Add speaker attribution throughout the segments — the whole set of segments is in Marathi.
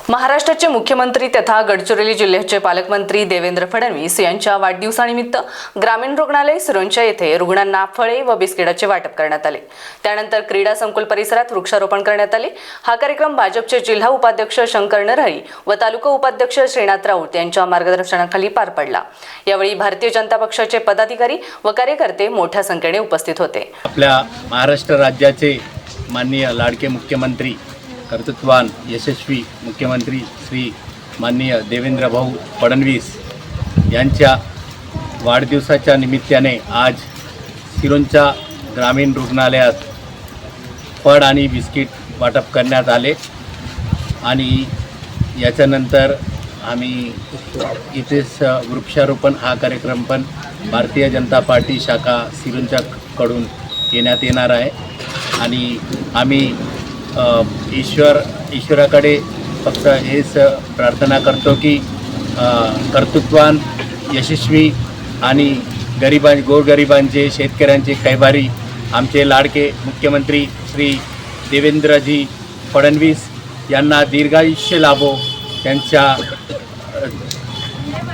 Speaker 1: महाराष्ट्राचे मुख्यमंत्री तथा गडचिरोली जिल्ह्याचे पालकमंत्री देवेंद्र फडणवीस यांच्या वाढदिवसानिमित्त ग्रामीण रुग्णालय सिरोंचा येथे रुग्णांना फळे व बिस्किटाचे वाटप करण्यात आले। त्यानंतर क्रीडा संकुल परिसरात वृक्षारोपण करण्यात आले। हा कार्यक्रम भाजपचे जिल्हा उपाध्यक्ष शंकर नरहरी व तालुका उपाध्यक्ष श्रीनाथ राऊत यांच्या मार्गदर्शनाखाली पार पडला। यावेळी भारतीय जनता पक्षाचे पदाधिकारी व कार्यकर्ते मोठ्या संख्येने उपस्थित होते।
Speaker 2: आपल्या महाराष्ट्र राज्याचे माननीय लाडके मुख्यमंत्री कर्तृत्वान यशस्वी मुख्यमंत्री श्री माननीय देवेंद्र भाऊ फडणवीस यांच्या वाढदिवसाच्या निमित्ताने आज सिरोंचा ग्रामीण रुग्णालयात फळ आणि बिस्किट वाटप करण्यात आले आणि याच्यानंतर आम्ही इथेच वृक्षारोपण हा कार्यक्रम पण भारतीय जनता पार्टी शाखा सिरोंचाकडून घेण्यात येणार आहे आणि आम्ही ईश्वराकडे फक्त हेच प्रार्थना करतो की कर्तृत्वान यशस्वी आणि गोरगरिबांचे शेतकऱ्यांचे कैवारी आमचे लाडके मुख्यमंत्री श्री देवेंद्रजी फडणवीस यांना दीर्घायुष्य लाभो,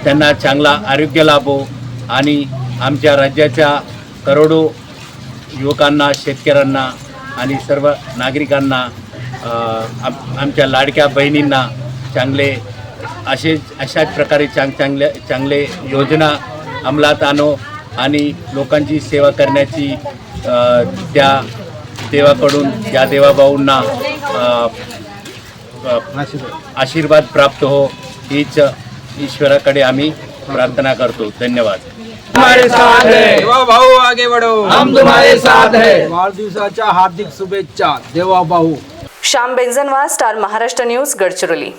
Speaker 2: त्यांना चांगला आरोग्य लाभो आणि आमच्या राज्याच्या करोडो युवकांना, शेतकऱ्यांना आणि सर्व नागरिकांना, आमच्या लाडक्या बहिणींना अशाच प्रकारे चांगले योजना अंमलात आणो आणि लोकांची सेवा करण्याची त्या देवाकडून त्या देवाभाऊंना आशीर्वाद प्राप्त हो हीच ईश्वराकडे आम्ही प्रार्थना करतो। धन्यवाद।
Speaker 3: हमारे साथ है
Speaker 4: देवा भाऊ, आगे बढ़ो,
Speaker 3: हम तुम्हारे साथ है।
Speaker 4: वाढदिवसाच्या हार्दिक शुभेच्छा देवा भाऊ।
Speaker 1: Shyam Benjanwar, star Maharashtra news, Gadchiroli.